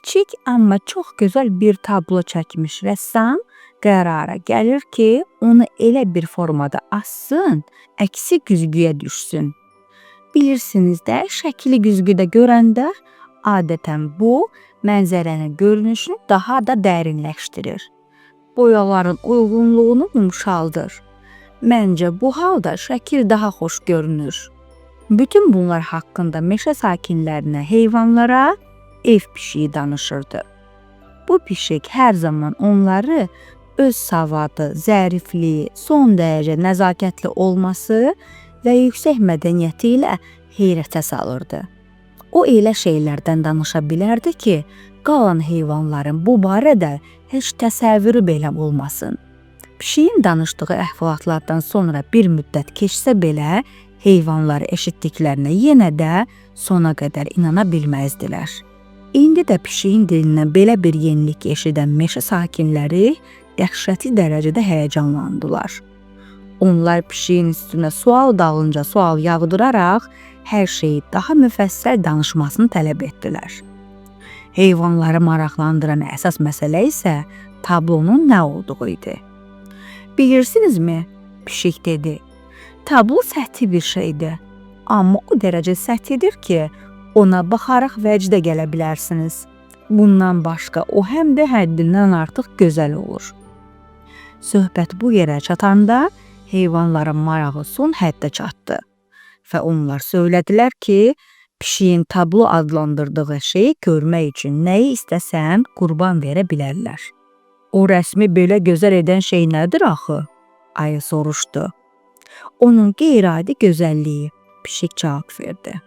Kiçik, amma çox gözəl bir tablo çəkmiş rəssam qərara gəlir ki, onu elə bir formada assın, əksi güzgüyə düşsün. Bilirsiniz də, şəkili güzgüdə görəndə adətən bu mənzərənin görünüşünü daha da dərinləşdirir. Boyaların uyğunluğunu yumşaldır. Məncə bu halda şəkil daha xoş görünür. Bütün bunlar haqqında meşə sakinlərinə, heyvanlara ev pişiyi danışırdı. Bu pişik hər zaman onları öz savadı, zərifliyi, son dərəcə nəzakətli olması və yüksək mədəniyyəti ilə heyrətə salırdı. O elə şeylərdən danışa bilərdi ki, qalan heyvanların bu barədə heç təsəvvürü belə olmasın. Pişiyin danışdığı əhvalatlardan sonra bir müddət keçsə belə, heyvanları eşitdiklərinə yenə də sona qədər inana bilməzdilər. İndi də pişiyin dilindən belə bir yenilik eşidən meşə sakinləri dəhşəti dərəcədə həyəcanlandılar. Onlar pişiyin üstünə sual dalınca sual yağdıraraq hər şeyi daha müfəssəl danışmasını tələb etdilər. Heyvanları maraqlandıran əsas məsələ isə tablonun nə olduğu idi. Bilirsinizmi? Pişik dedi. Tablo səthi bir şeydir. Amma o dərəcə səthidir ki, ona baxaraq vəcdə gələ bilərsiniz. Bundan başqa o həm də həddindən artıq gözəl olur. Söhbət bu yerə çatanda heyvanların marağı son həddə çatdı və onlar söylədilər ki, pişiyin tablo adlandırdığı şeyi görmək üçün nəyi istəsən qurban verə bilərlər. O rəsmi belə gözəl edən şey nədir axı? Ayı soruşdu. Onun qeyri-adi gözəlliyi, pişik cavab verdi.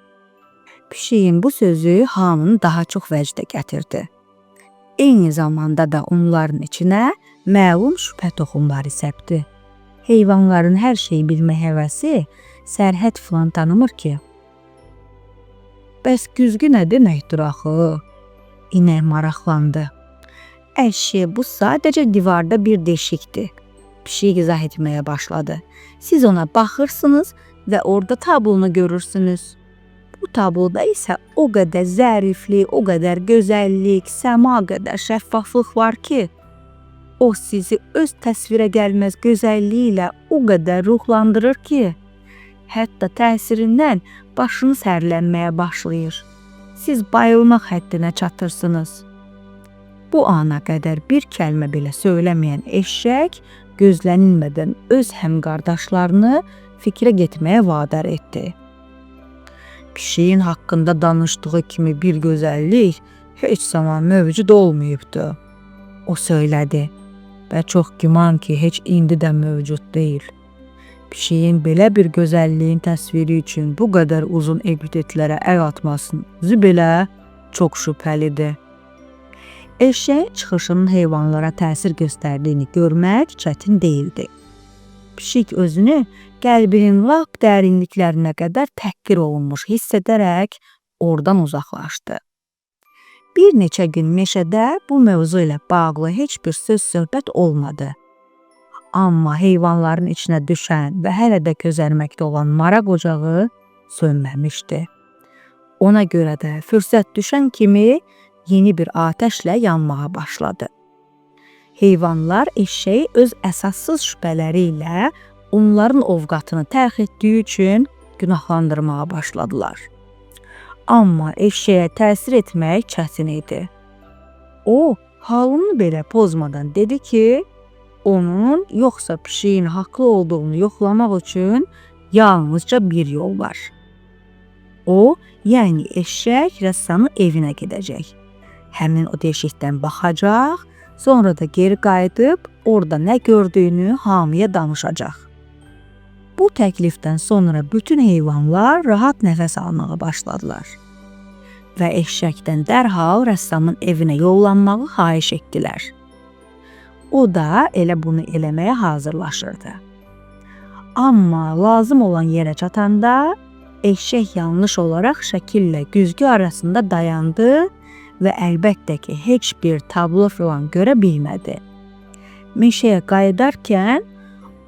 Pişiyin bu sözü hamını daha çox vəcdə gətirdi. Eyni zamanda da onların içinə məlum şübhə toxumları səpdi. Heyvanların hər şeyi bilmək həvəsi sərhəd filan tanımır ki. Bəs güzgü nə deməkdir axı? İnək maraqlandı. Əşi, bu sadəcə divarda bir deşikdir. Pişik izah etməyə başladı. Siz ona baxırsınız və orada tablonu görürsünüz. Bu tabloda isə o qədər zəriflik, o qədər gözəllik, səma qədər şəffaflıq var ki, o sizi öz təsvirə gəlməz gözəlliyi ilə o qədər ruhlandırır ki, hətta təsirindən başınız hərlənməyə başlayır. Siz bayılmaq həddinə çatırsınız. Bu ana qədər bir kəlmə belə söyləməyən eşşək gözlənilmədən öz həmqardaşlarını fikrə getməyə vadar etdi. Pişiyin haqqında danışdığı kimi bir gözəllik heç zaman mövcud olmayıbdı. O söylədi və çox güman ki, heç indi də mövcud deyil. Pişiyin belə bir gözəlliyin təsviri üçün bu qədər uzun epitetlərə əl atmasının özü belə çox şübhəlidir. Eşşəyin çıxışının heyvanlara təsir göstərdiyini görmək çətin deyildi. Pişik özünü qəlbinin lap dərinliklərinə qədər təhqir olunmuş hiss edərək oradan uzaqlaşdı. Bir neçə gün meşədə bu mövzu ilə bağlı heç bir söz-söhbət olmadı. Amma heyvanların içinə düşən və hələ də közərməkdə olan maraq ocağı sönməmişdi. Ona görə də fürsət düşən kimi yeni bir atəşlə yanmağa başladı. Heyvanlar eşşəyi öz əsassız şübhələri ilə onların ovqatını təlx etdiyi üçün günahlandırmağa başladılar. Amma eşşəyə təsir etmək çətin idi. O, halını belə pozmadan dedi ki, onun yoxsa pişiyin haqlı olduğunu yoxlamaq üçün yalnızca bir yol var. O, yəni eşşək rəssamın evinə gedəcək. Həmin o deşikdən baxacaq, sonra da geri qayıdıb orada nə gördüyünü hamıya danışacaq. Bu təklifdən sonra bütün heyvanlar rahat nəfəs almağa başladılar və eşşəkdən dərhal rəssamın evinə yollanmağı xahiş etdilər. O da elə bunu eləməyə hazırlaşırdı. Amma lazım olan yerə çatanda eşşək yanlış olaraq şəkillə güzgü arasında dayandı və əlbəttə ki, heç bir tablo filan görə bilmədi. Meşəyə qayıdarkən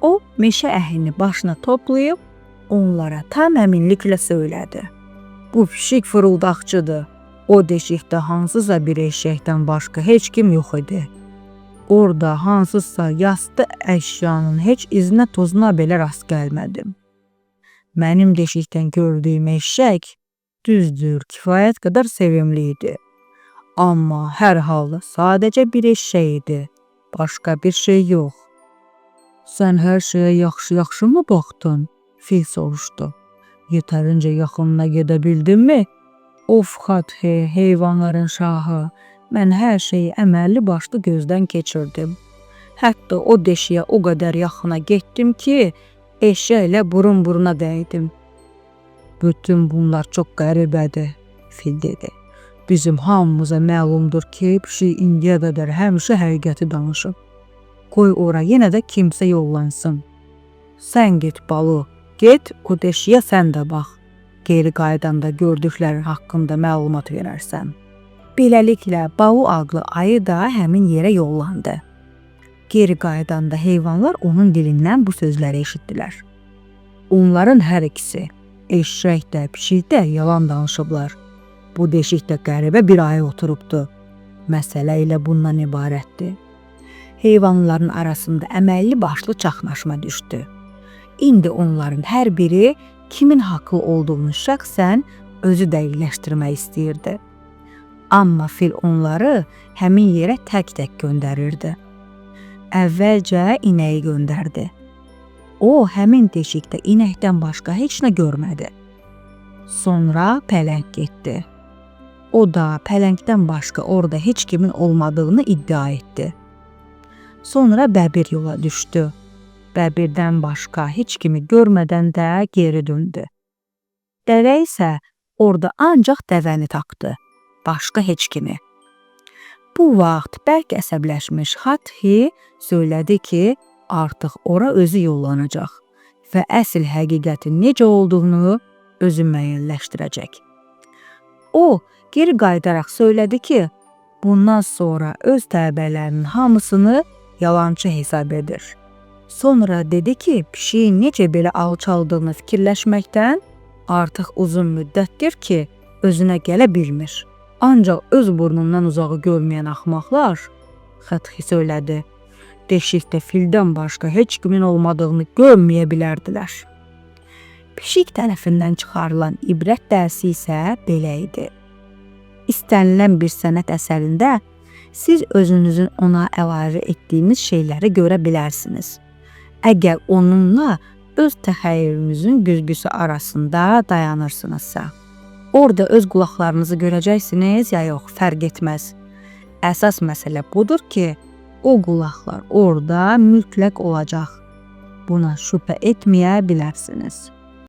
o meşə əhlini başına toplayıb onlara tam əminliklə söylədi. Bu pişik fırıldaqçıdır. O deşikdə hansısa bir eşəkdən başqa heç kim yox idi. Orada hansısa yastı əşyanın heç izinə tozuna belə rast gəlmədim. Mənim deşikdən gördüyüm eşək düzdür, kifayət qədər sevimli idi. Amma hər halda sadəcə bir eşək idi, başqa bir şey yox. Sən hər şeyə yaxşı-yaxşı mı baxdın? Fil soruşdu. Yetərincə yaxınına gedə bildinmi? Of Xatxi, heyvanların şahı, mən hər şeyi əməlli başlı gözdən keçirdim. Hətta o deşiyə o qədər yaxına getdim ki, eşəklə burun-buruna dəydim. Bütün bunlar çox qəribədir, fil dedi. Bizim hamımıza məlumdur ki, pişik indiyə qədər həmişə həqiqəti danışıb. Qoy ora yenə də kimsə yollansın. Sən get Balu, get o deşiyə sən də bax. Geri qaydanda gördüklərin haqqında məlumat verərsən. Beləliklə Balu adlı ayı da həmin yerə yollandı. Geri qaydanda heyvanlar onun dilindən bu sözləri eşitdilər. Onların hər ikisi, eşək də, pişik də yalan danışıblar. Bu deşikdə qəribə bir ayı oturubdu. Məsələ ilə bundan ibarətdir. Heyvanların arasında əməlli başlı çaxnaşma düşdü. İndi onların hər biri kimin haqlı olduğunu şəxsən özü dəqiqləşdirmək istəyirdi. Amma fil onları həmin yerə tək-tək göndərirdi. Əvvəlcə inəyi göndərdi. O, həmin deşikdə inəkdən başqa heç nə görmədi. Sonra pələng getdi. O da pələngdən başqa orada heç kimin olmadığını iddia etdi. Sonra bəbir yola düşdü. Bəbirdən başqa heç kimi görmədən də geri döndü. Dəvə isə orada ancaq dəvəni tapdı, başqa heç kimi. Bu vaxt bərk əsəbləşmiş Xatxi söylədi ki, artıq ora özü yollanacaq və əsl həqiqətin necə olduğunu özü müəyyənləşdirəcək. O, geri qayıdaraq söylədi ki, bundan sonra öz təbələrinin hamısını yalançı hesab edir. Sonra dedi ki, pişiyin necə belə alçaldığını fikirləşməkdən artıq uzun müddətdir ki, özünə gələ bilmir. Ancaq öz burnundan uzağı görməyən axmaqlar, Xatxi söylədi, deşikdə fildən başqa heç kimin olmadığını görməyə bilərdilər. Pişik tərəfindən çıxarılan ibrət dərsi isə belə idi. İstənilən bir sənət əsərində siz özünüzün ona əlavə etdiyiniz şeyləri görə bilərsiniz. Əgər onunla öz təxəyyülünüzün güzgüsü arasında dayanırsınızsa. Orada öz qulaqlarınızı görəcəksiniz ya yox, fərq etməz. Əsas məsələ budur ki, o qulaqlar orada mütləq olacaq. Buna şübhə etməyə bilərsiniz.